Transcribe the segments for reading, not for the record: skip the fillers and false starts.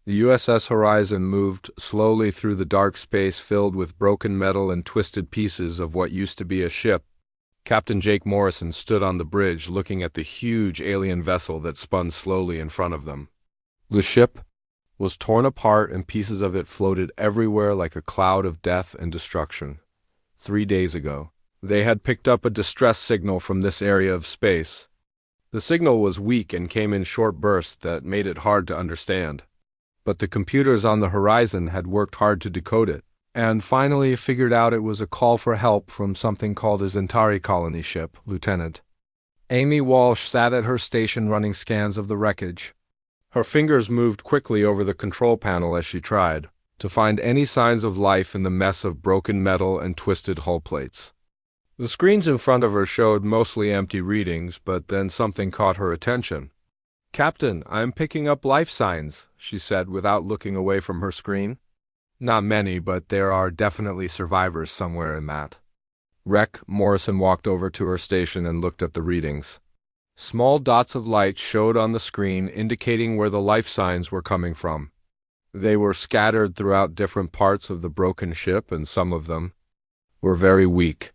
The USS Horizon moved slowly through the dark space filled with broken metal and twisted pieces of what used to be a ship. Captain Jake Morrison stood on the bridge looking at the huge alien vessel that spun slowly in front of them. The ship was torn apart and pieces of it floated everywhere like a cloud of death and destruction. 3 days ago, they had picked up a distress signal from this area of space. The signal was weak and came in short bursts that made it hard to understand. But the computers on the horizon had worked hard to decode it, and finally figured out it was a call for help from something called a Centauri colony ship, Lieutenant. Amy Walsh sat at her station running scans of the wreckage. Her fingers moved quickly over the control panel as she tried to find any signs of life in the mess of broken metal and twisted hull plates. The screens in front of her showed mostly empty readings, but then something caught her attention. "Captain, I'm picking up life signs," she said without looking away from her screen. "Not many, but there are definitely survivors somewhere in that." Morrison walked over to her station and looked at the readings. Small dots of light showed on the screen indicating where the life signs were coming from. They were scattered throughout different parts of the broken ship, and some of them were very weak.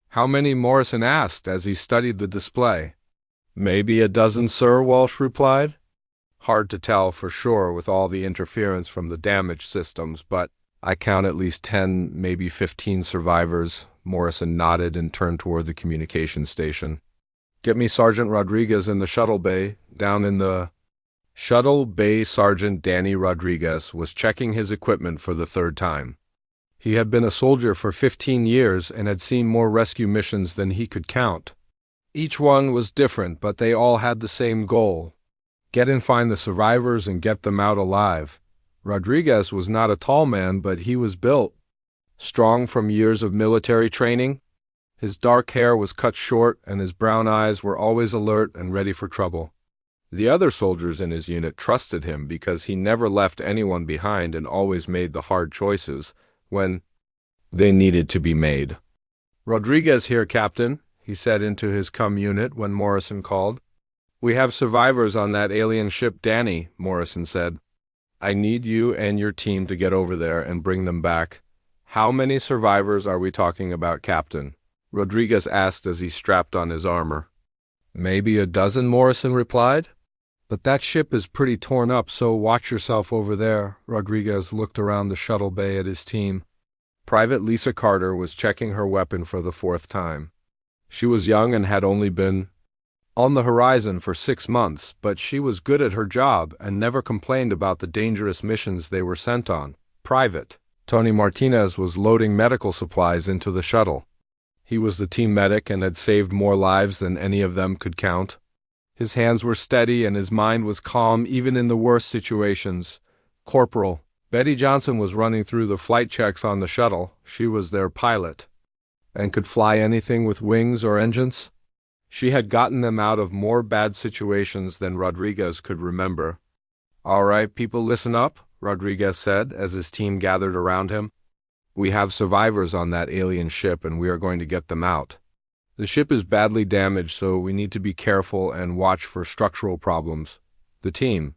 "How many?" Morrison asked as he studied the display. "Maybe a dozen, sir," Walsh replied. "Hard to tell for sure with all the interference from the damaged systems, but I count at least 10, maybe 15 survivors." Morrison nodded and turned toward the communication station. "Get me Sergeant Rodriguez in the shuttle bay, down in the—" Shuttle Bay Sergeant Danny Rodriguez was checking his equipment for the third time. He had been a soldier for 15 years and had seen more rescue missions than he could count. Each one was different, but they all had the same goal: get and find the survivors and get them out alive. Rodriguez was not a tall man, but he was built strong from years of military training. His dark hair was cut short, and his brown eyes were always alert and ready for trouble. The other soldiers in his unit trusted him because he never left anyone behind and always made the hard choices when they needed to be made. "Rodriguez here, Captain," he said into his unit when Morrison called. "We have survivors on that alien ship Danny," Morrison said. "I need you and your team to get over there and bring them back." "How many survivors are we talking about, Captain?" Rodriguez asked as he strapped on his armor. "Maybe a dozen," Morrison replied. "But that ship is pretty torn up, so watch yourself over there." Rodriguez looked around the shuttle bay at his team. Private Lisa Carter was checking her weapon for the 4th time. She was young and had only been on the horizon for 6 months, but she was good at her job and never complained about the dangerous missions they were sent on. Private Tony Martinez was loading medical supplies into the shuttle. He was the team medic and had saved more lives than any of them could count. His hands were steady and his mind was calm even in the worst situations. Corporal Betty Johnson was running through the flight checks on the shuttle. She was their pilot and could fly anything with wings or engines. She had gotten them out of more bad situations than Rodriguez could remember. "All right, people, listen up," Rodriguez said as his team gathered around him. "We have survivors on that alien ship and we are going to get them out. The ship is badly damaged, so we need to be careful and watch for structural problems." The team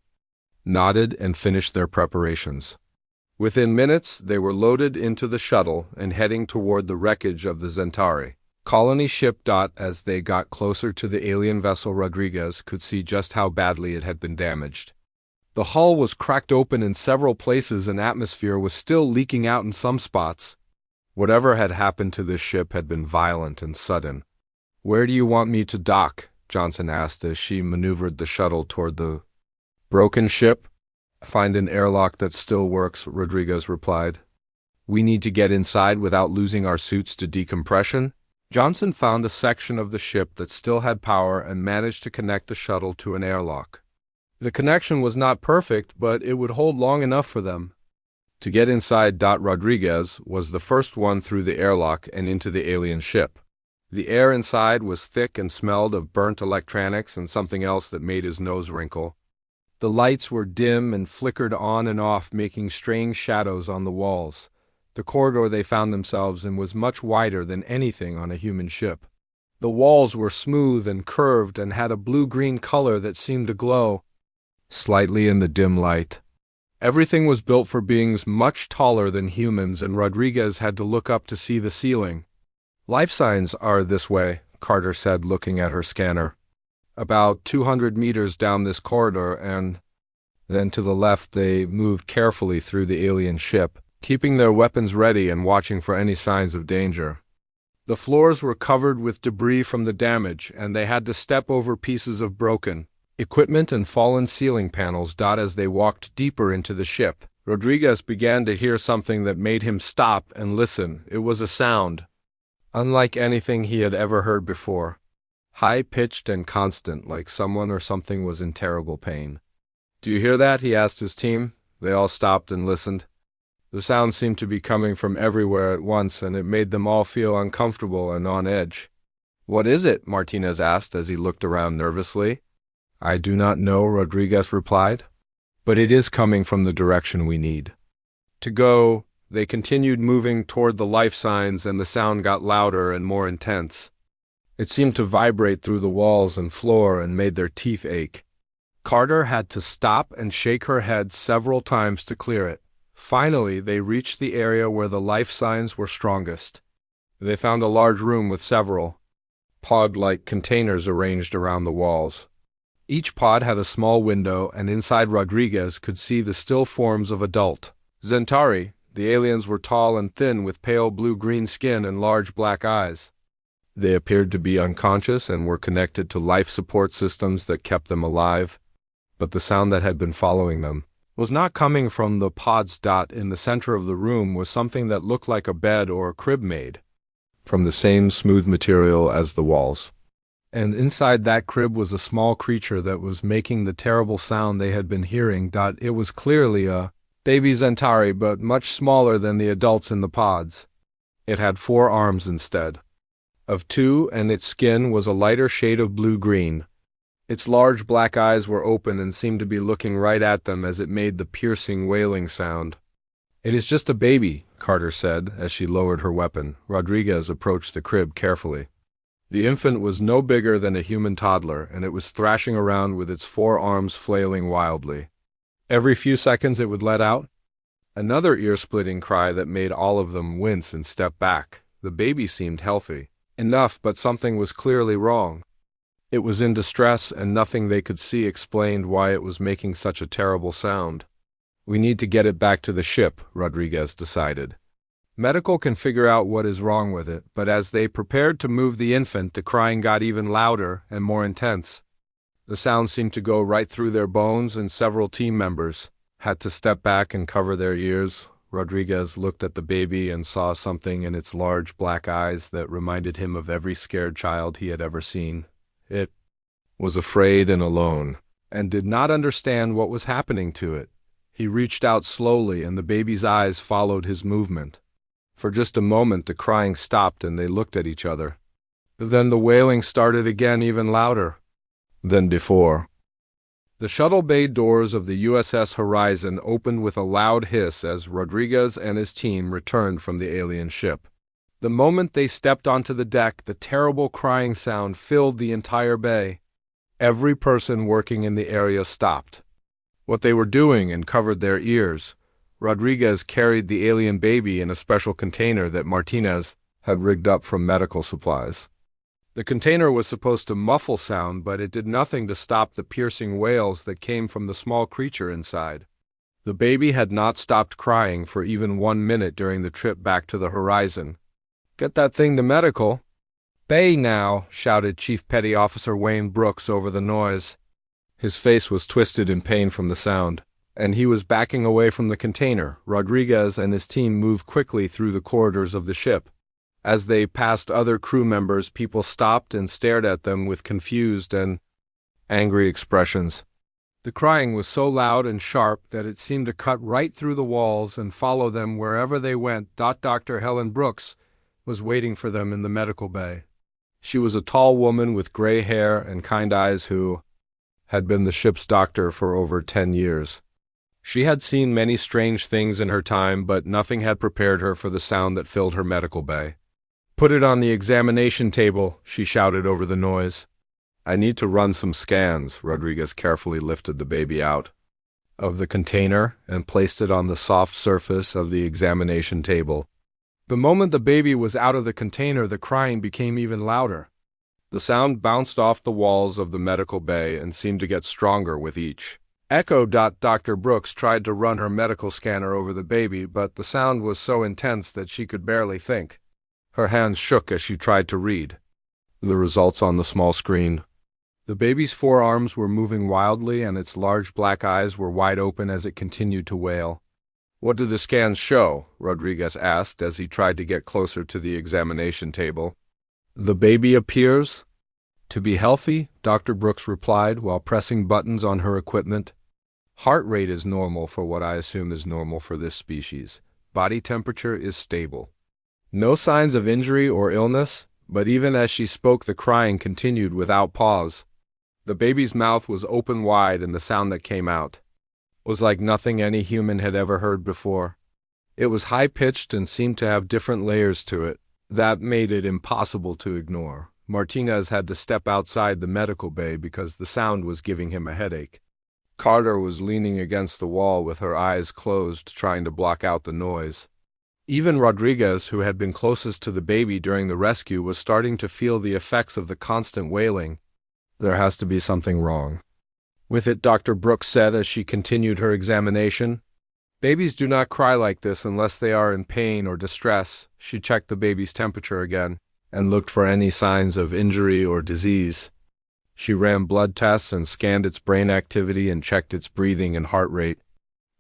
nodded and finished their preparations. Within minutes, they were loaded into the shuttle and heading toward the wreckage of the Centauri colony ship. As they got closer to the alien vessel, Rodriguez could see just how badly it had been damaged. The hull was cracked open in several places and atmosphere was still leaking out in some spots. Whatever had happened to this ship had been violent and sudden. "Where do you want me to dock?" Johnson asked as she maneuvered the shuttle toward the broken ship. "Find an airlock that still works," Rodriguez replied. "We need to get inside without losing our suits to decompression." Johnson found a section of the ship that still had power and managed to connect the shuttle to an airlock. The connection was not perfect, but it would hold long enough for them to get inside. Rodriguez was the first one through the airlock and into the alien ship. The air inside was thick and smelled of burnt electronics and something else that made his nose wrinkle. The lights were dim and flickered on and off, making strange shadows on the walls. The corridor they found themselves in was much wider than anything on a human ship. The walls were smooth and curved and had a blue-green color that seemed to glow slightly in the dim light. Everything was built for beings much taller than humans, and Rodriguez had to look up to see the ceiling. Life signs are this way, Carter said, looking at her scanner. About 200 meters down this corridor, and then to the left they moved carefully through the alien ship, keeping their weapons ready and watching for any signs of danger. The floors were covered with debris from the damage, and they had to step over pieces of broken equipment and fallen ceiling panels as they walked deeper into the ship. Rodriguez began to hear something that made him stop and listen. It was a sound unlike anything he had ever heard before. High-pitched and constant, like someone or something was in terrible pain. "Do you hear that?" he asked his team. They all stopped and listened. The sound seemed to be coming from everywhere at once, and it made them all feel uncomfortable and on edge. "What is it?" Martinez asked as he looked around nervously. "I do not know," Rodriguez replied, "but it is coming from the direction we need to go." They continued moving toward the life signs, and the sound got louder and more intense. It seemed to vibrate through the walls and floor and made their teeth ache. Carter had to stop and shake her head several times to clear it. Finally, they reached the area where the life signs were strongest. They found a large room with several pod-like containers arranged around the walls. Each pod had a small window, and inside Rodriguez could see the still forms of adult Zentari. The aliens were tall and thin with pale blue-green skin and large black eyes. They appeared to be unconscious and were connected to life support systems that kept them alive. But the sound that had been following them was not coming from the pods. In the center of the room was something that looked like a bed or a crib made from the same smooth material as the walls. And inside that crib was a small creature that was making the terrible sound they had been hearing. It was clearly a baby Zentari, but much smaller than the adults in the pods. It had 4 arms instead of 2, and its skin was a lighter shade of blue-green. Its large black eyes were open and seemed to be looking right at them as it made the piercing wailing sound. "It is just a baby," Carter said as she lowered her weapon. Rodriguez approached the crib carefully. The infant was no bigger than a human toddler, and it was thrashing around with its 4 arms flailing wildly. Every few seconds it would let out another ear-splitting cry that made all of them wince and step back. The baby seemed healthy enough, but something was clearly wrong. It was in distress, and nothing they could see explained why it was making such a terrible sound. "We need to get it back to the ship," Rodriguez decided. "Medical can figure out what is wrong with it," but as they prepared to move the infant, the crying got even louder and more intense. The sound seemed to go right through their bones, and several team members had to step back and cover their ears. Rodriguez looked at the baby and saw something in its large black eyes that reminded him of every scared child he had ever seen. It was afraid and alone, and did not understand what was happening to it. He reached out slowly, and the baby's eyes followed his movement. For just a moment the crying stopped, and they looked at each other. Then the wailing started again, even louder than before. The shuttle bay doors of the USS Horizon opened with a loud hiss as Rodriguez and his team returned from the alien ship. The moment they stepped onto the deck, the terrible crying sound filled the entire bay. Every person working in the area stopped what they were doing and covered their ears. Rodriguez carried the alien baby in a special container that Martinez had rigged up from medical supplies. The container was supposed to muffle sound, but it did nothing to stop the piercing wails that came from the small creature inside. The baby had not stopped crying for even 1 minute during the trip back to the Horizon. "Get that thing to medical." "Bay now," shouted Chief Petty Officer Wayne Brooks over the noise. His face was twisted in pain from the sound, and he was backing away from the container. Rodriguez and his team moved quickly through the corridors of the ship. As they passed other crew members, people stopped and stared at them with confused and angry expressions. The crying was so loud and sharp that it seemed to cut right through the walls and follow them wherever they went. Dr. Helen Brooks was waiting for them in the medical bay. She was a tall woman with gray hair and kind eyes who had been the ship's doctor for over 10 years. She had seen many strange things in her time, but nothing had prepared her for the sound that filled her medical bay. "Put it on the examination table," she shouted over the noise. "I need to run some scans." Rodriguez carefully lifted the baby out of the container and placed it on the soft surface of the examination table. The moment the baby was out of the container, the crying became even louder. The sound bounced off the walls of the medical bay and seemed to get stronger with each echo. Dr. Brooks tried to run her medical scanner over the baby, but the sound was so intense that she could barely think. Her hands shook as she tried to read the results on the small screen. The baby's forearms were moving wildly, and its large black eyes were wide open as it continued to wail. "What do the scans show?" Rodriguez asked as he tried to get closer to the examination table. "The baby appears to be healthy," Dr. Brooks replied while pressing buttons on her equipment. "Heart rate is normal for what I assume is normal for this species. Body temperature is stable. No signs of injury or illness," but even as she spoke, the crying continued without pause. The baby's mouth was open wide, and the sound that came out was like nothing any human had ever heard before. It was high-pitched and seemed to have different layers to it. That made it impossible to ignore. Martinez had to step outside the medical bay because the sound was giving him a headache. Carter was leaning against the wall with her eyes closed, trying to block out the noise. Even Rodriguez, who had been closest to the baby during the rescue, was starting to feel the effects of the constant wailing. "There has to be something wrong with it," Dr. Brooks said as she continued her examination. "Babies do not cry like this unless they are in pain or distress." She checked the baby's temperature again and looked for any signs of injury or disease. She ran blood tests and scanned its brain activity and checked its breathing and heart rate.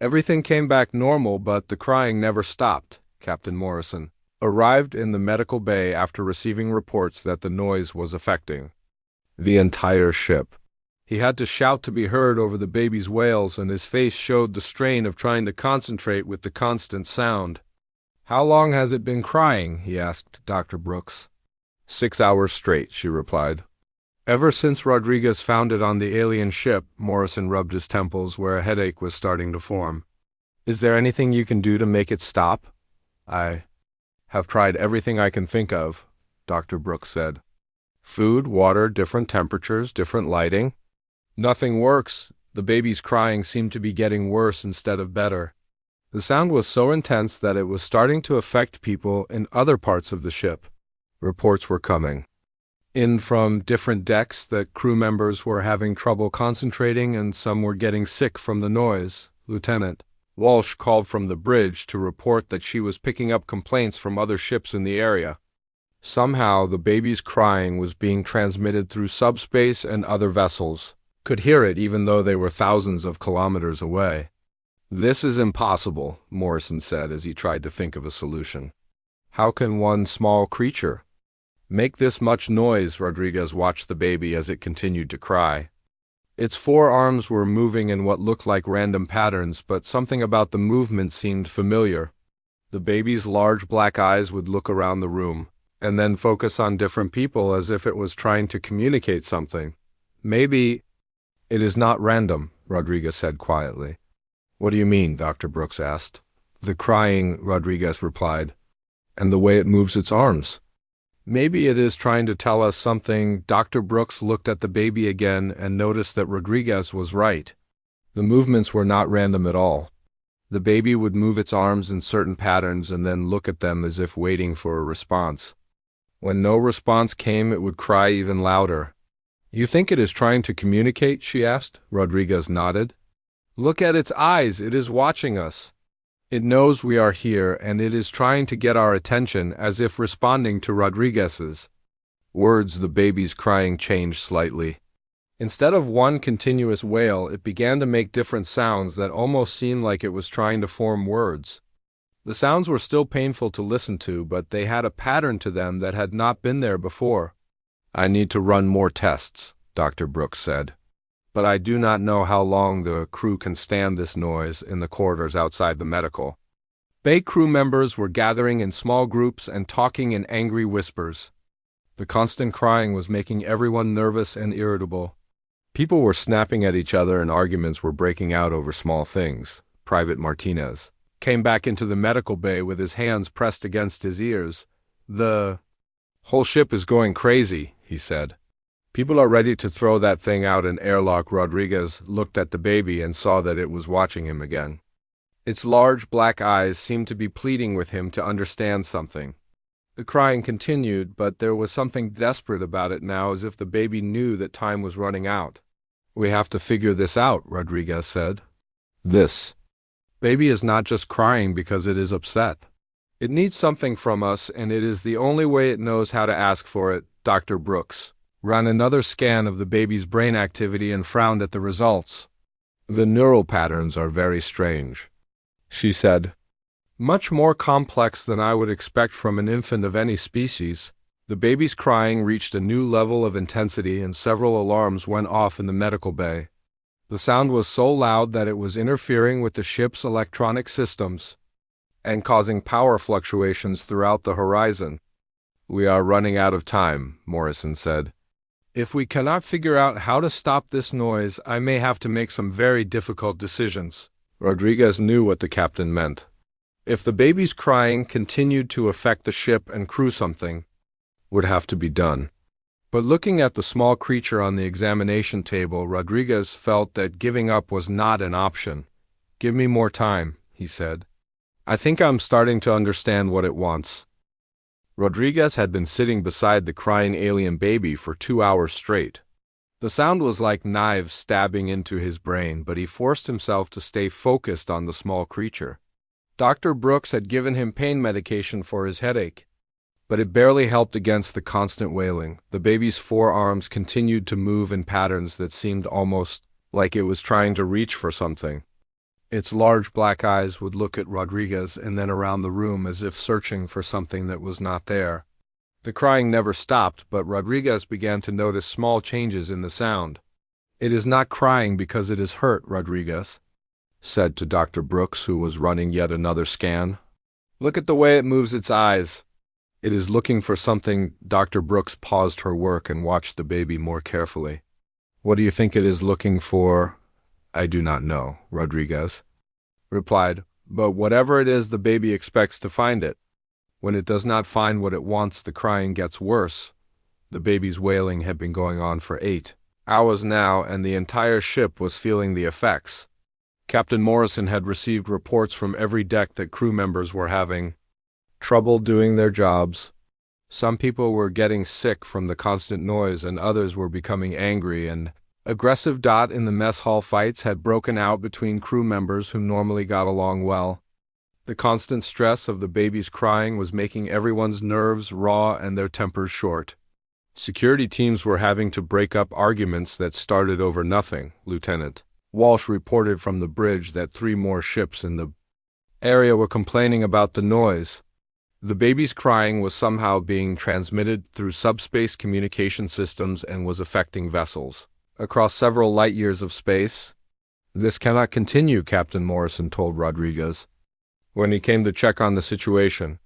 Everything came back normal, but the crying never stopped. Captain Morrison arrived in the medical bay after receiving reports that the noise was affecting the entire ship. He had to shout to be heard over the baby's wails, and his face showed the strain of trying to concentrate with the constant sound. "How long has it been crying?" he asked Dr. Brooks. 6 hours straight," she replied. "Ever since Rodriguez found it on the alien ship." Morrison rubbed his temples where a headache was starting to form. "Is there anything you can do to make it stop?" "I have tried everything I can think of," Dr. Brooks said. "Food, water, different temperatures, different lighting. Nothing works." The baby's crying seemed to be getting worse instead of better. The sound was so intense that it was starting to affect people in other parts of the ship. Reports were coming in from different decks that crew members were having trouble concentrating and some were getting sick from the noise. Lieutenant Walsh called from the bridge to report that she was picking up complaints from other ships in the area. Somehow, the baby's crying was being transmitted through subspace, and other vessels could hear it even though they were thousands of kilometers away. "This is impossible," Morrison said as he tried to think of a solution. "How can one small creature make this much noise?" Rodriguez watched the baby as it continued to cry. Its forearms were moving in what looked like random patterns, but something about the movement seemed familiar. The baby's large black eyes would look around the room and then focus on different people as if it was trying to communicate something. "Maybe it is not random," Rodriguez said quietly. "What do you mean?" Dr. Brooks asked. "The crying," Rodriguez replied, "and the way it moves its arms. Maybe it is trying to tell us something." Dr. Brooks looked at the baby again and noticed that Rodriguez was right. The movements were not random at all. The baby would move its arms in certain patterns and then look at them as if waiting for a response. When no response came, it would cry even louder. "You think it is trying to communicate?" she asked. Rodriguez nodded. "Look at its eyes. It is watching us. It knows we are here, and it is trying to get our attention, as if responding to Rodriguez's words." The baby's crying changed slightly. Instead of one continuous wail, it began to make different sounds that almost seemed like it was trying to form words. The sounds were still painful to listen to, but they had a pattern to them that had not been there before. "I need to run more tests," Dr. Brooks said. "But I do not know how long the crew can stand this noise." In the corridors outside the medical bay, crew members were gathering in small groups and talking in angry whispers. The constant crying was making everyone nervous and irritable. People were snapping at each other and arguments were breaking out over small things. Private Martinez came back into the medical bay with his hands pressed against his ears. "The whole ship is going crazy," he said. People are ready to throw that thing out in airlock. Rodriguez looked at the baby and saw that it was watching him again. Its large black eyes seemed to be pleading with him to understand something. The crying continued, but there was something desperate about it now, as if the baby knew that time was running out. "We have to figure this out," Rodriguez said. "This baby is not just crying because it is upset. It needs something from us, and it is the only way it knows how to ask for it." Dr. Brooks ran another scan of the baby's brain activity and frowned at the results. "The neural patterns are very strange," she said. "Much more complex than I would expect from an infant of any species." The baby's crying reached a new level of intensity, and several alarms went off in the medical bay. The sound was so loud that it was interfering with the ship's electronic systems and causing power fluctuations throughout the horizon. "We are running out of time," Morrison said. "If we cannot figure out how to stop this noise, I may have to make some very difficult decisions." Rodriguez knew what the captain meant. If the baby's crying continued to affect the ship and crew, something would have to be done. But looking at the small creature on the examination table, Rodriguez felt that giving up was not an option. "Give me more time," he said. "I think I'm starting to understand what it wants." Rodriguez had been sitting beside the crying alien baby for 2 hours straight. The sound was like knives stabbing into his brain, but he forced himself to stay focused on the small creature. Dr. Brooks had given him pain medication for his headache, but it barely helped against the constant wailing. The baby's forearms continued to move in patterns that seemed almost like it was trying to reach for something. Its large black eyes would look at Rodriguez and then around the room as if searching for something that was not there. The crying never stopped, but Rodriguez began to notice small changes in the sound. "It is not crying because it is hurt," Rodriguez said to Dr. Brooks, who was running yet another scan. "Look at the way it moves its eyes. It is looking for something." Dr. Brooks paused her work and watched the baby more carefully. "What do you think it is looking for?" "I do not know," Rodriguez replied, "but whatever it is, the baby expects to find it. When it does not find what it wants, the crying gets worse." The baby's wailing had been going on for 8 hours now, and the entire ship was feeling the effects. Captain Morrison had received reports from every deck that crew members were having trouble doing their jobs. Some people were getting sick from the constant noise, and others were becoming angry and aggressive. In the mess hall, fights had broken out between crew members who normally got along well. The constant stress of the baby's crying was making everyone's nerves raw and their tempers short. Security teams were having to break up arguments that started over nothing. Lieutenant Walsh reported from the bridge that 3 more ships in the area were complaining about the noise. The baby's crying was somehow being transmitted through subspace communication systems and was affecting vessels across several light years of space. "This cannot continue," Captain Morrison told Rodriguez when he came to check on the situation.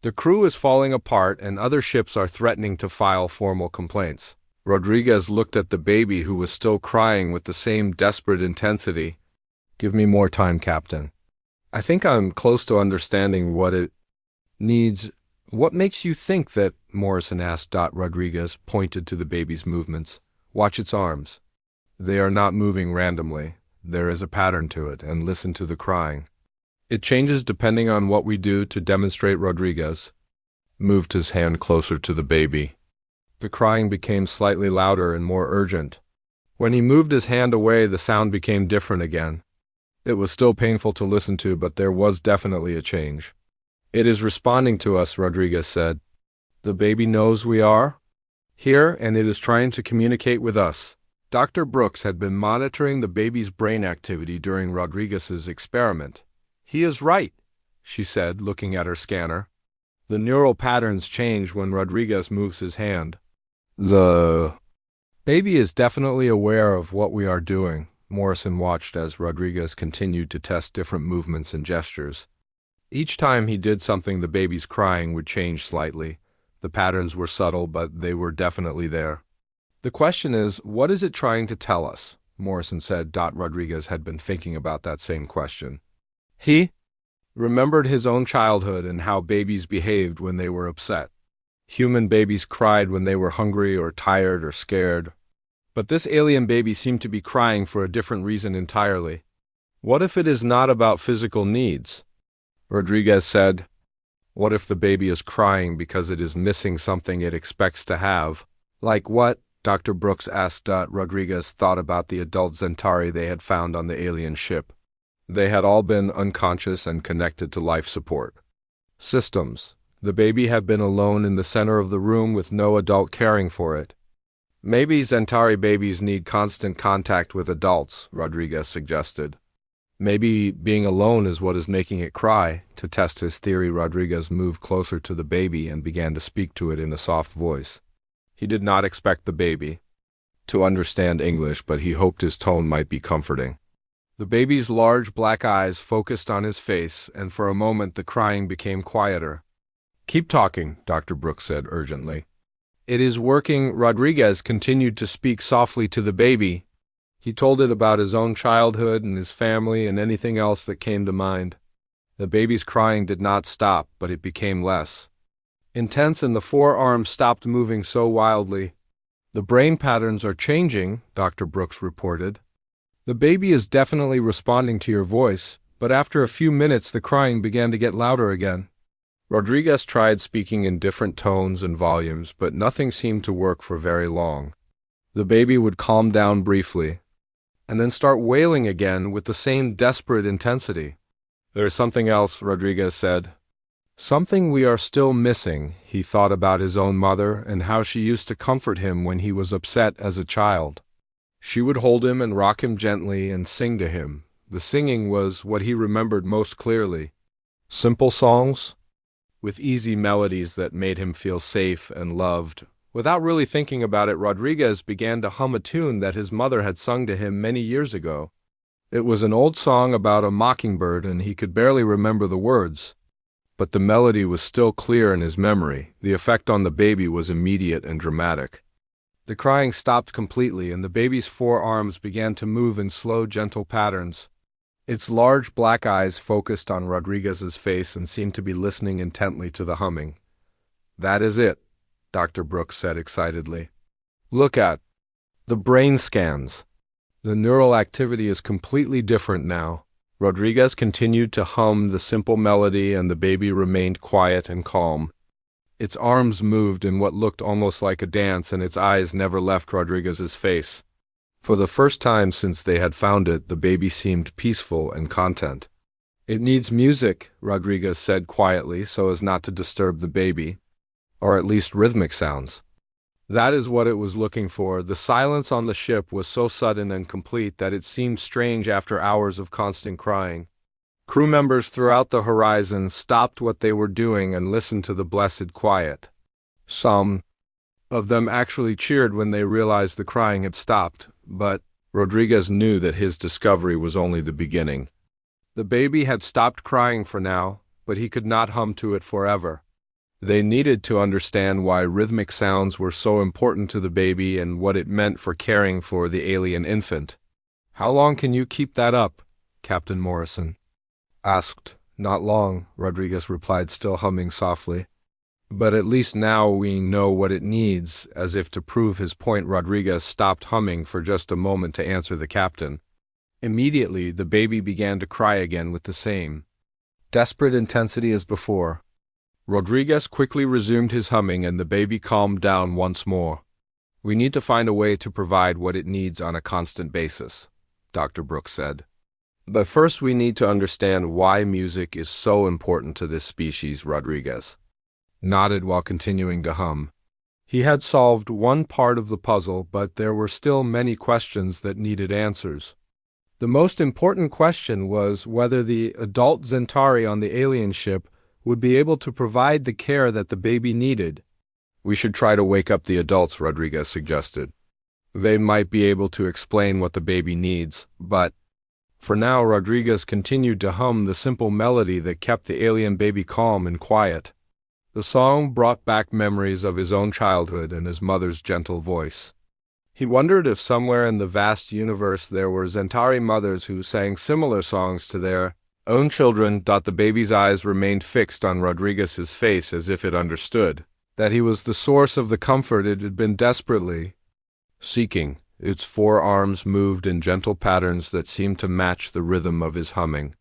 "The crew is falling apart, and other ships are threatening to file formal complaints." Rodriguez looked at the baby, who was still crying with the same desperate intensity. "Give me more time, Captain. I think I'm close to understanding what it needs." "What makes you think that?" Morrison asked. Rodriguez pointed to the baby's movements. "Watch its arms. They are not moving randomly. There is a pattern to it, and listen to the crying. It changes depending on what we do." To demonstrate, Rodriguez moved his hand closer to the baby. The crying became slightly louder and more urgent. When he moved his hand away, the sound became different again. It was still painful to listen to, but there was definitely a change. "It is responding to us," Rodriguez said. "The baby knows we are here, and it is trying to communicate with us." Dr. Brooks had been monitoring the baby's brain activity during Rodriguez's experiment. "He is right," she said, looking at her scanner. "The neural patterns change when Rodriguez moves his hand. The baby is definitely aware of what we are doing." Morrison watched as Rodriguez continued to test different movements and gestures. Each time he did something, the baby's crying would change slightly. The patterns were subtle, but they were definitely there. "The question is, what is it trying to tell us?" Morrison said. Rodriguez had been thinking about that same question. He remembered his own childhood and how babies behaved when they were upset. Human babies cried when they were hungry or tired or scared. But this alien baby seemed to be crying for a different reason entirely. What if it is not about physical needs? Rodriguez said. What if the baby is crying because it is missing something it expects to have? Like what? Dr. Brooks asked. Rodriguez thought about the adult Zentari they had found on the alien ship. They had all been unconscious and connected to life support systems. The baby had been alone in the center of the room with no adult caring for it. Maybe Zentari babies need constant contact with adults, Rodriguez suggested. Maybe being alone is what is making it cry. To test his theory, Rodriguez moved closer to the baby and began to speak to it in a soft voice. He did not expect the baby to understand English, but he hoped his tone might be comforting. The baby's large black eyes focused on his face, and for a moment the crying became quieter. Keep talking, Dr. Brooks said urgently. It is working. Rodriguez continued to speak softly to the baby. He told it about his own childhood and his family and anything else that came to mind. The baby's crying did not stop, but it became less intense, and the forearms stopped moving so wildly. The brain patterns are changing, Dr. Brooks reported. The baby is definitely responding to your voice, but after a few minutes the crying began to get louder again. Rodriguez tried speaking in different tones and volumes, but nothing seemed to work for very long. The baby would calm down briefly, and then start wailing again with the same desperate intensity. There is something else, Rodriguez said. Something we are still missing. He thought about his own mother and how she used to comfort him when he was upset as a child. She would hold him and rock him gently and sing to him. The singing was what he remembered most clearly. Simple songs with easy melodies that made him feel safe and loved. Without really thinking about it, Rodriguez began to hum a tune that his mother had sung to him many years ago. It was an old song about a mockingbird, and he could barely remember the words. But the melody was still clear in his memory. The effect on the baby was immediate and dramatic. The crying stopped completely, and the baby's forearms began to move in slow, gentle patterns. Its large black eyes focused on Rodriguez's face and seemed to be listening intently to the humming. That is it, Dr. Brooks said excitedly. Look at the brain scans. The neural activity is completely different now. Rodriguez continued to hum the simple melody, and the baby remained quiet and calm. Its arms moved in what looked almost like a dance, and its eyes never left Rodriguez's face. For the first time since they had found it, the baby seemed peaceful and content. It needs music, Rodriguez said quietly, so as not to disturb the baby. Or at least rhythmic sounds. That is what it was looking for. The silence on the ship was so sudden and complete that it seemed strange after hours of constant crying. Crew members throughout the horizon stopped what they were doing and listened to the blessed quiet. Some of them actually cheered when they realized the crying had stopped, but Rodriguez knew that his discovery was only the beginning. The baby had stopped crying for now, but he could not hum to it forever. They needed to understand why rhythmic sounds were so important to the baby and what it meant for caring for the alien infant. How long can you keep that up? Captain Morrison asked. Not long, Rodriguez replied, still humming softly. But at least now we know what it needs. As if to prove his point, Rodriguez stopped humming for just a moment to answer the captain. Immediately, the baby began to cry again with the same desperate intensity as before. Rodriguez quickly resumed his humming, and the baby calmed down once more. We need to find a way to provide what it needs on a constant basis, Dr. Brooks said. But first we need to understand why music is so important to this species. Rodriguez nodded while continuing to hum. He had solved one part of the puzzle, but there were still many questions that needed answers. The most important question was whether the adult Zentari on the alien ship would be able to provide the care that the baby needed. We should try to wake up the adults, Rodriguez suggested. They might be able to explain what the baby needs, but for now Rodriguez continued to hum the simple melody that kept the alien baby calm and quiet. The song brought back memories of his own childhood and his mother's gentle voice. He wondered if somewhere in the vast universe there were Zentari mothers who sang similar songs to their own children. The baby's eyes remained fixed on Rodriguez's face as if it understood. that he was the source of the comfort it had been desperately seeking. Its forearms moved in gentle patterns that seemed to match the rhythm of his humming.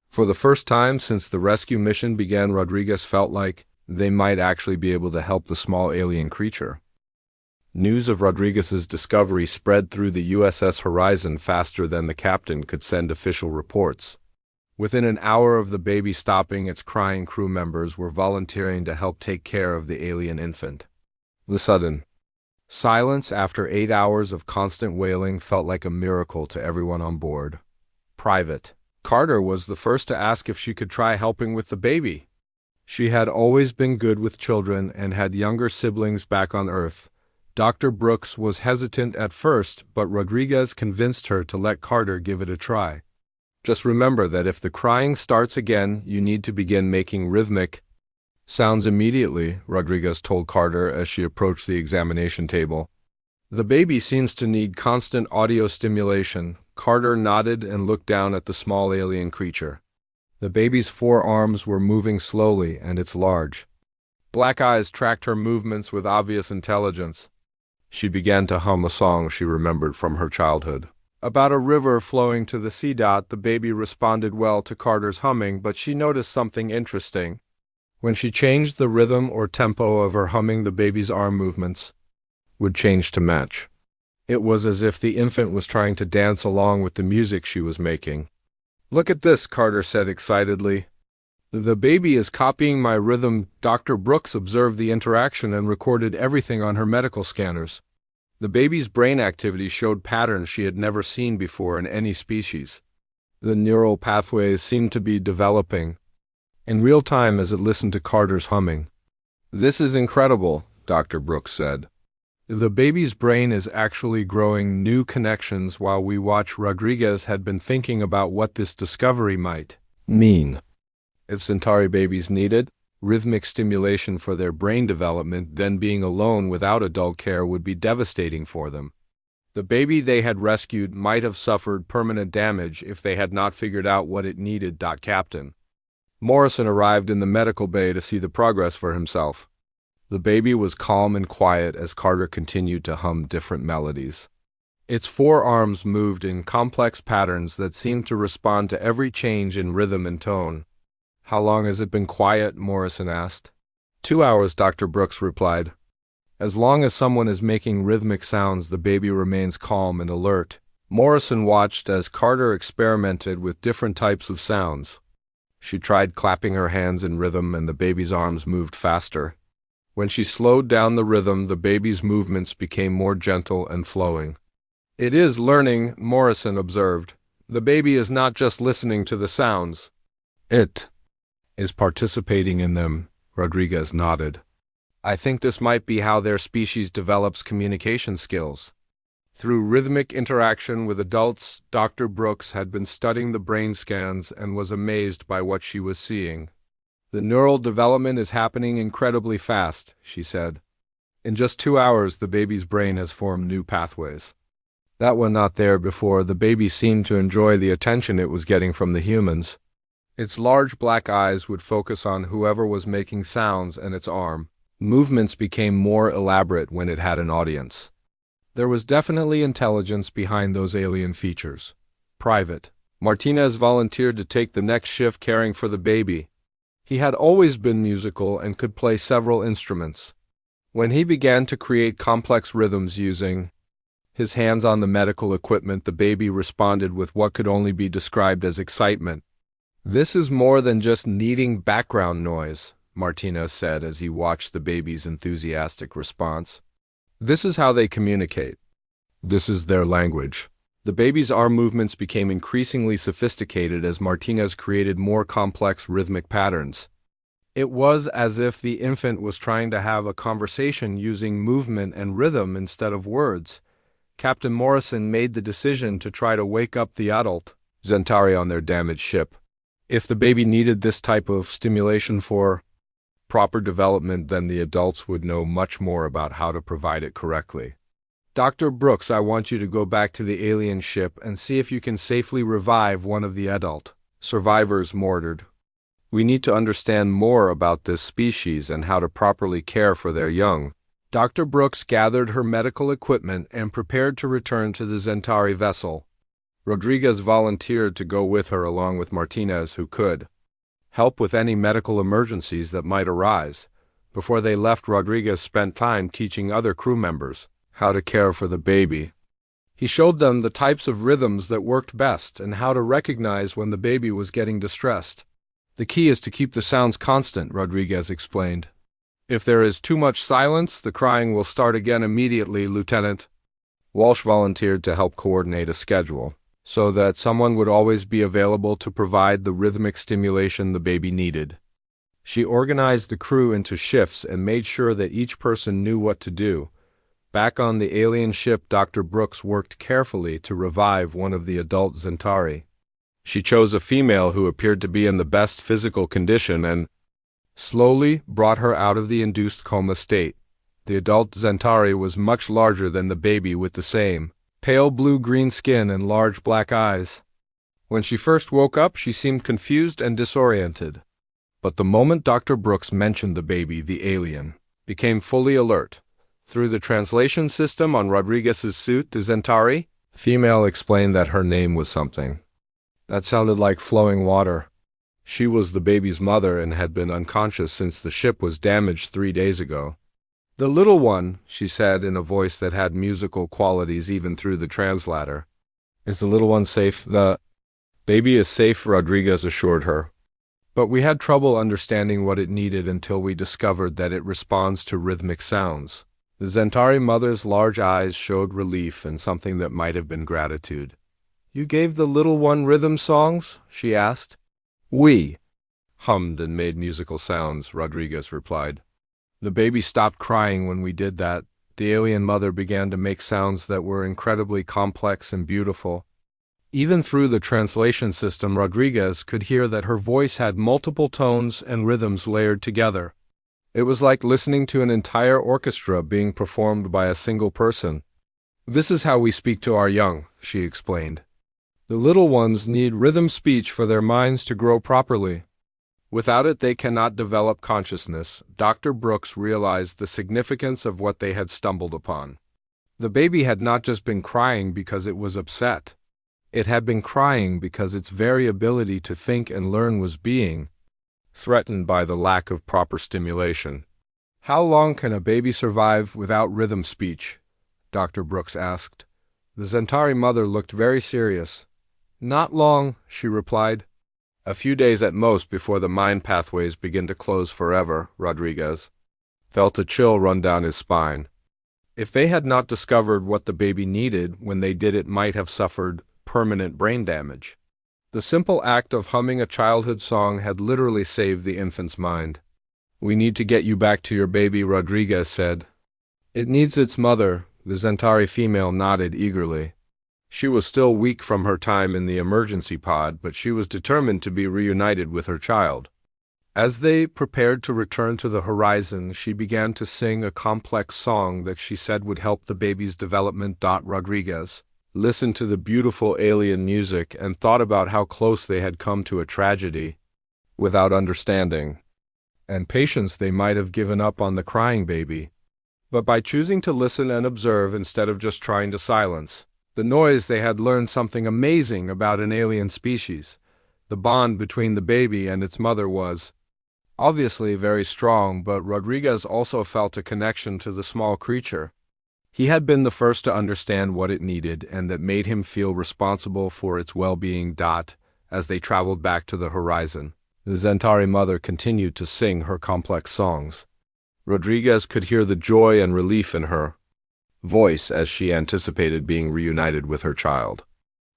For the first time since the rescue mission began, Rodriguez felt like they might actually be able to help the small alien creature. News of Rodriguez's discovery spread through the USS Horizon faster than the captain could send official reports. Within an hour of the baby stopping its crying, crew members were volunteering to help take care of the alien infant. The sudden silence after 8 hours of constant wailing felt like a miracle to everyone on board. Private Carter was the first to ask if she could try helping with the baby. She had always been good with children and had younger siblings back on Earth. Dr. Brooks was hesitant at first, but Rodriguez convinced her to let Carter give it a try. Just remember that if the crying starts again, you need to begin making rhythmic sounds immediately, Rodriguez told Carter as she approached the examination table. The baby seems to need constant audio stimulation. Carter nodded and looked down at the small alien creature. The baby's forearms were moving slowly, and its large black eyes tracked her movements with obvious intelligence. She began to hum a song she remembered from her childhood. About a river flowing to the sea. The baby responded well to Carter's humming, but she noticed something interesting. When she changed the rhythm or tempo of her humming, the baby's arm movements would change to match. It was as if the infant was trying to dance along with the music she was making. "Look at this," Carter said excitedly. "The baby is copying my rhythm." Dr. Brooks observed the interaction and recorded everything on her medical scanners. The baby's brain activity showed patterns she had never seen before in any species. The neural pathways seemed to be developing in real time as it listened to Carter's humming. "This is incredible," Dr. Brooks said. "The baby's brain is actually growing new connections." While we watch, Rodriguez had been thinking about what this discovery might mean. If Centauri babies needed rhythmic stimulation for their brain development, then being alone without adult care would be devastating for them. The baby they had rescued might have suffered permanent damage if they had not figured out what it needed. Captain Morrison arrived in the medical bay to see the progress for himself. The baby was calm and quiet as Carter continued to hum different melodies. Its forearms moved in complex patterns that seemed to respond to every change in rhythm and tone. "How long has it been quiet?" Morrison asked. 2 hours, Dr. Brooks replied. "As long as someone is making rhythmic sounds, the baby remains calm and alert." Morrison watched as Carter experimented with different types of sounds. She tried clapping her hands in rhythm, and the baby's arms moved faster. When she slowed down the rhythm, the baby's movements became more gentle and flowing. "It is learning," Morrison observed. "The baby is not just listening to the sounds. It is participating in them." Rodriguez nodded. "I think this might be how their species develops communication skills. Through rhythmic interaction with adults." Dr. Brooks had been studying the brain scans and was amazed by what she was seeing. "The neural development is happening incredibly fast," she said. "In just 2 hours, the baby's brain has formed new pathways that were not there before." The baby seemed to enjoy the attention it was getting from the humans. Its large black eyes would focus on whoever was making sounds, and its arm movements became more elaborate when it had an audience. There was definitely intelligence behind those alien features. Private Martinez volunteered to take the next shift caring for the baby. He had always been musical and could play several instruments. When he began to create complex rhythms using his hands on the medical equipment, the baby responded with what could only be described as excitement. "This is more than just needing background noise," Martinez said as he watched the baby's enthusiastic response. "This is how they communicate. This is their language." The baby's arm movements became increasingly sophisticated as Martinez created more complex rhythmic patterns. It was as if the infant was trying to have a conversation using movement and rhythm instead of words. Captain Morrison made the decision to try to wake up the adult Centauri on their damaged ship. If the baby needed this type of stimulation for proper development, then the adults would know much more about how to provide it correctly. "Dr. Brooks, I want you to go back to the alien ship and see if you can safely revive one of the adult survivors," Mortared. We need to understand more about this species and how to properly care for their young. Dr. Brooks gathered her medical equipment and prepared to return to the Zentari vessel. Rodriguez volunteered to go with her along with Martinez, who could help with any medical emergencies that might arise. Before they left, Rodriguez spent time teaching other crew members how to care for the baby. He showed them the types of rhythms that worked best and how to recognize when the baby was getting distressed. The key is to keep the sounds constant, Rodriguez explained. If there is too much silence, the crying will start again immediately, Lieutenant. Walsh volunteered to help coordinate a schedule, so that someone would always be available to provide the rhythmic stimulation the baby needed. She organized the crew into shifts and made sure that each person knew what to do. Back on the alien ship, Dr. Brooks worked carefully to revive one of the adult Zentari. She chose a female who appeared to be in the best physical condition and slowly brought her out of the induced coma state. The adult Zentari was much larger than the baby, with the same pale blue-green skin and large black eyes. When she first woke up, she seemed confused and disoriented. But the moment Dr. Brooks mentioned the baby, the alien became fully alert. Through the translation system on Rodriguez's suit, the Zentari female explained that her name was something that sounded like flowing water. She was the baby's mother and had been unconscious since the ship was damaged 3 days ago. "The little one," she said in a voice that had musical qualities even through the translator. "Is the little one safe?" "The baby is safe," Rodriguez assured her. "But we had trouble understanding what it needed until we discovered that it responds to rhythmic sounds." The Zentari mother's large eyes showed relief and something that might have been gratitude. "You gave the little one rhythm songs?" she asked. "We hummed and made musical sounds," Rodriguez replied. "The baby stopped crying when we did that. The alien mother began to make sounds that were incredibly complex and beautiful." Even through the translation system, Rodriguez could hear that her voice had multiple tones and rhythms layered together. It was like listening to an entire orchestra being performed by a single person. "This is how we speak to our young," she explained. "The little ones need rhythm speech for their minds to grow properly. Without it, they cannot develop consciousness." Dr. Brooks realized the significance of what they had stumbled upon. The baby had not just been crying because it was upset. It had been crying because its very ability to think and learn was being threatened by the lack of proper stimulation. "How long can a baby survive without rhythm speech?" Dr. Brooks asked. The Zentari mother looked very serious. "Not long," she replied. "A few days at most before the mind pathways begin to close forever." Rodriguez felt a chill run down his spine. If they had not discovered what the baby needed when they did, it might have suffered permanent brain damage. The simple act of humming a childhood song had literally saved the infant's mind. "We need to get you back to your baby," Rodriguez said. "It needs its mother." The Zentari female nodded eagerly. She was still weak from her time in the emergency pod, but she was determined to be reunited with her child. As they prepared to return to the horizon, she began to sing a complex song that she said would help the baby's development. Rodriguez listened to the beautiful alien music and thought about how close they had come to a tragedy. Without understanding and patience, they might have given up on the crying baby. But by choosing to listen and observe instead of just trying to silence the noise, they had learned something amazing about an alien species. The bond between the baby and its mother was obviously very strong, but Rodriguez also felt a connection to the small creature. He had been the first to understand what it needed, and that made him feel responsible for its well-being. As they traveled back to the horizon, the Zentari mother continued to sing her complex songs. Rodriguez could hear the joy and relief in her voice as she anticipated being reunited with her child.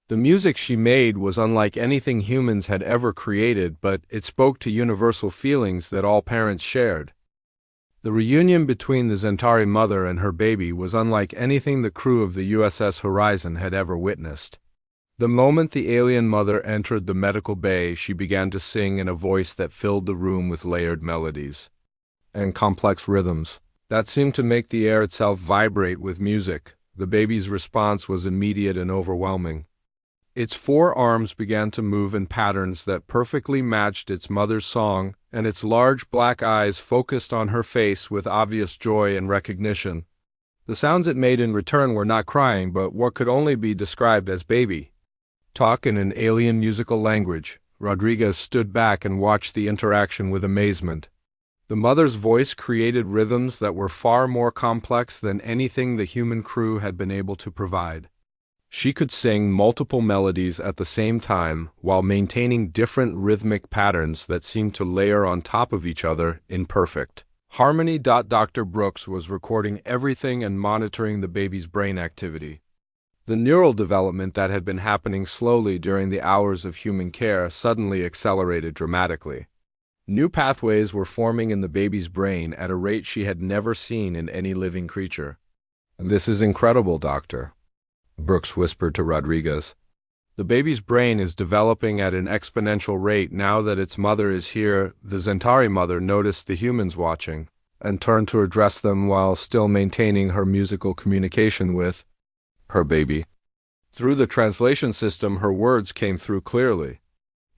The music she made was unlike anything humans had ever created, but it spoke to universal feelings that all parents shared. The reunion between the Zentari mother and her baby was unlike anything the crew of the USS Horizon had ever witnessed. The moment the alien mother entered the medical bay, she began to sing in a voice that filled the room with layered melodies and complex rhythms that seemed to make the air itself vibrate with music. The baby's response was immediate and overwhelming. Its four arms began to move in patterns that perfectly matched its mother's song, and its large black eyes focused on her face with obvious joy and recognition. The sounds it made in return were not crying, but what could only be described as baby talk in an alien musical language. Rodriguez stood back and watched the interaction with amazement. The mother's voice created rhythms that were far more complex than anything the human crew had been able to provide. She could sing multiple melodies at the same time while maintaining different rhythmic patterns that seemed to layer on top of each other in perfect harmony. Dr. Brooks was recording everything and monitoring the baby's brain activity. The neural development that had been happening slowly during the hours of human care suddenly accelerated dramatically. New pathways were forming in the baby's brain at a rate she had never seen in any living creature. "This is incredible, Doctor," Brooks whispered to Rodriguez. "The baby's brain is developing at an exponential rate now that its mother is here." The Zentari mother noticed the humans watching and turned to address them while still maintaining her musical communication with her baby. Through the translation system, her words came through clearly.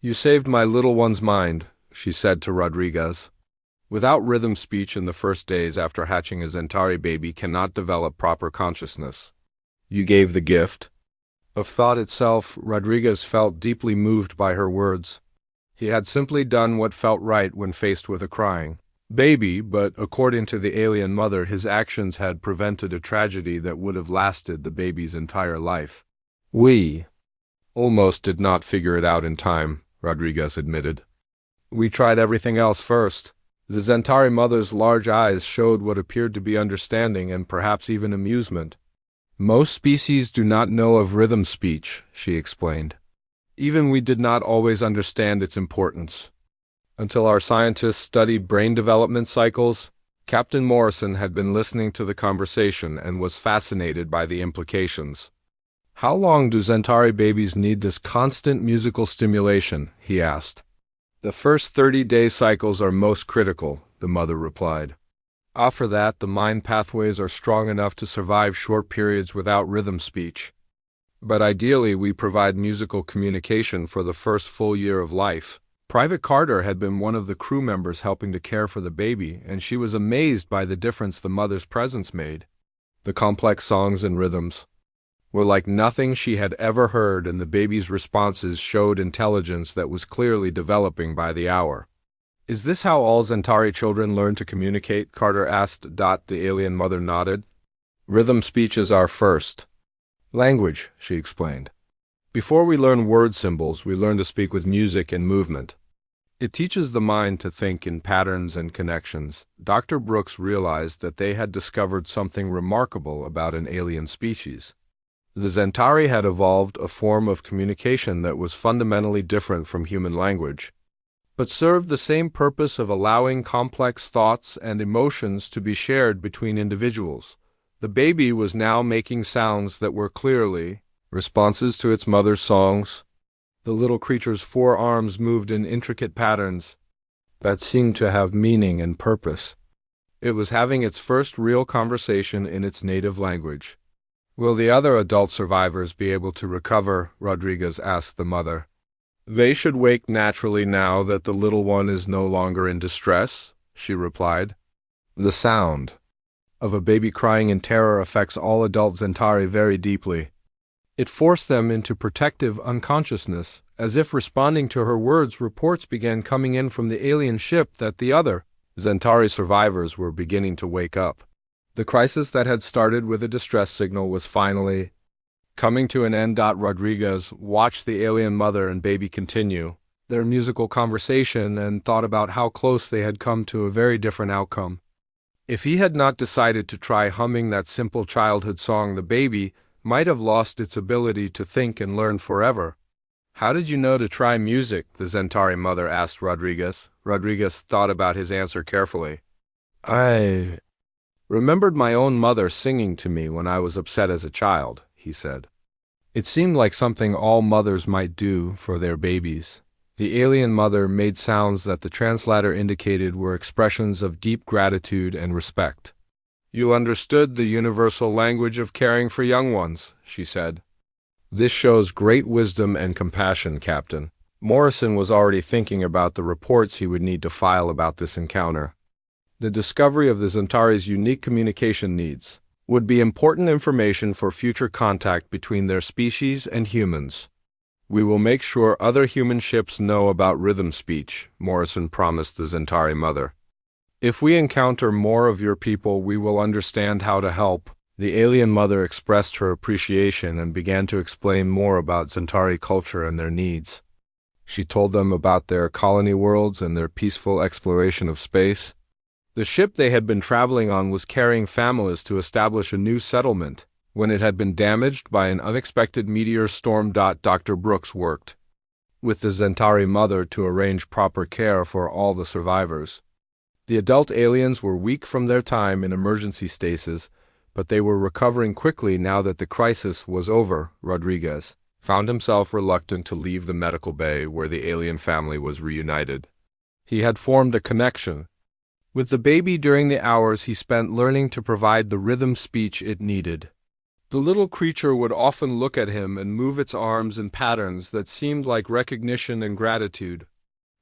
"You saved my little one's mind," she said to Rodriguez. Without rhythm, speech in the first days after hatching a Zentari baby cannot develop proper consciousness. "You gave the gift of thought itself." Rodriguez felt deeply moved by her words. He had simply done what felt right when faced with a crying baby, but according to the alien mother, his actions had prevented a tragedy that would have lasted the baby's entire life. "We almost did not figure it out in time," Rodriguez admitted. "We tried everything else first." The Zentari mother's large eyes showed what appeared to be understanding and perhaps even amusement. "Most species do not know of rhythm speech," she explained. "Even we did not always understand its importance until our scientists studied brain development cycles." Captain Morrison had been listening to the conversation and was fascinated by the implications. "How long do Zentari babies need this constant musical stimulation?" he asked. "The first 30-day cycles are most critical," the mother replied. "After that, the mind pathways are strong enough to survive short periods without rhythm speech. But ideally, we provide musical communication for the first full year of life." Private Carter had been one of the crew members helping to care for the baby, and she was amazed by the difference the mother's presence made. The complex songs and rhythms were like nothing she had ever heard, and the baby's responses showed intelligence that was clearly developing by the hour. "Is this how all Zentari children learn to communicate?" Carter asked. The alien mother nodded. "Rhythm speech is our first language," she explained. "Before we learn word symbols, we learn to speak with music and movement. It teaches the mind to think in patterns and connections." Dr. Brooks realized that they had discovered something remarkable about an alien species. The Zentari had evolved a form of communication that was fundamentally different from human language, but served the same purpose of allowing complex thoughts and emotions to be shared between individuals. The baby was now making sounds that were clearly responses to its mother's songs. The little creature's four arms moved in intricate patterns that seemed to have meaning and purpose. It was having its first real conversation in its native language. "Will the other adult survivors be able to recover?" Rodriguez asked the mother. "They should wake naturally now that the little one is no longer in distress," she replied. The sound of a baby crying in terror affects all adult Zentari very deeply. It forced them into protective unconsciousness. As if responding to her words, reports began coming in from the alien ship that the other Zentari survivors were beginning to wake up. The crisis that had started with a distress signal was finally coming to an end. Rodriguez watched the alien mother and baby continue their musical conversation and thought about how close they had come to a very different outcome. If he had not decided to try humming that simple childhood song, the baby might have lost its ability to think and learn forever. "How did you know to try music?" the Zentari mother asked Rodriguez. Rodriguez thought about his answer carefully. "I remembered my own mother singing to me when I was upset as a child," he said. "It seemed like something all mothers might do for their babies." The alien mother made sounds that the translator indicated were expressions of deep gratitude and respect. "You understood the universal language of caring for young ones," she said. This shows great wisdom and compassion, Captain. Morrison was already thinking about the reports he would need to file about this encounter. The discovery of the Zentari's unique communication needs would be important information for future contact between their species and humans. We will make sure other human ships know about rhythm speech, Morrison promised the Zentari mother. If we encounter more of your people, we will understand how to help. The alien mother expressed her appreciation and began to explain more about Zentari culture and their needs. She told them about their colony worlds and their peaceful exploration of space. The ship they had been traveling on was carrying families to establish a new settlement when it had been damaged by an unexpected meteor storm. Dr. Brooks worked with the Zentari mother to arrange proper care for all the survivors. The adult aliens were weak from their time in emergency stasis, but they were recovering quickly now that the crisis was over. Rodriguez found himself reluctant to leave the medical bay where the alien family was reunited. He had formed a connection with the baby during the hours he spent learning to provide the rhythm speech it needed. The little creature would often look at him and move its arms in patterns that seemed like recognition and gratitude.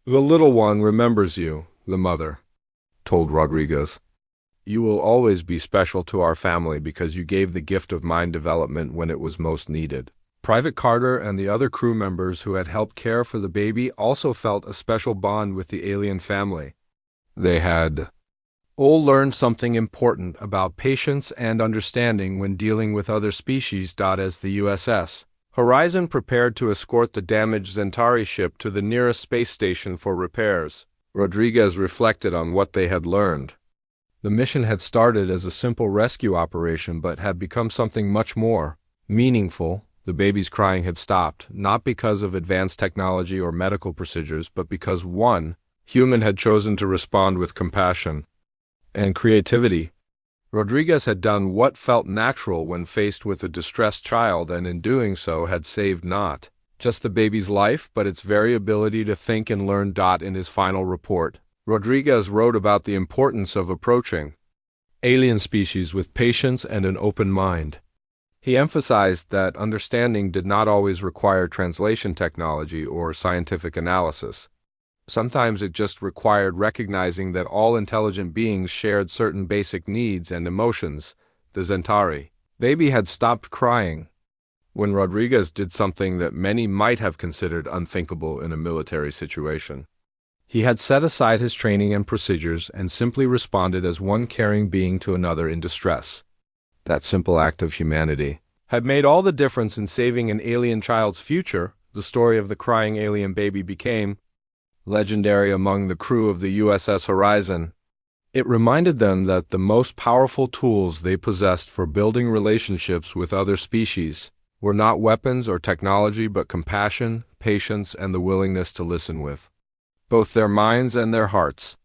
"The little one remembers you," the mother told Rodriguez. "You will always be special to our family because you gave the gift of mind development when it was most needed." Private Carter and the other crew members who had helped care for the baby also felt a special bond with the alien family. They had all learned something important about patience and understanding when dealing with other species. As the USS Horizon prepared to escort the damaged Zentari ship to the nearest space station for repairs, Rodriguez reflected on what they had learned. The mission had started as a simple rescue operation but had become something much more meaningful. The baby's crying had stopped, not because of advanced technology or medical procedures, but because one human had chosen to respond with compassion and creativity. Rodriguez had done what felt natural when faced with a distressed child, and in doing so had saved not just the baby's life, but its very ability to think and learn. In his final report, Rodriguez wrote about the importance of approaching alien species with patience and an open mind. He emphasized that understanding did not always require translation technology or scientific analysis. Sometimes it just required recognizing that all intelligent beings shared certain basic needs and emotions. The Zentari baby had stopped crying when Rodriguez did something that many might have considered unthinkable in a military situation. He had set aside his training and procedures and simply responded as one caring being to another in distress. That simple act of humanity had made all the difference in saving an alien child's future. The story of the crying alien baby became legendary among the crew of the USS Horizon. It reminded them that the most powerful tools they possessed for building relationships with other species were not weapons or technology, but compassion, patience, and the willingness to listen with both their minds and their hearts.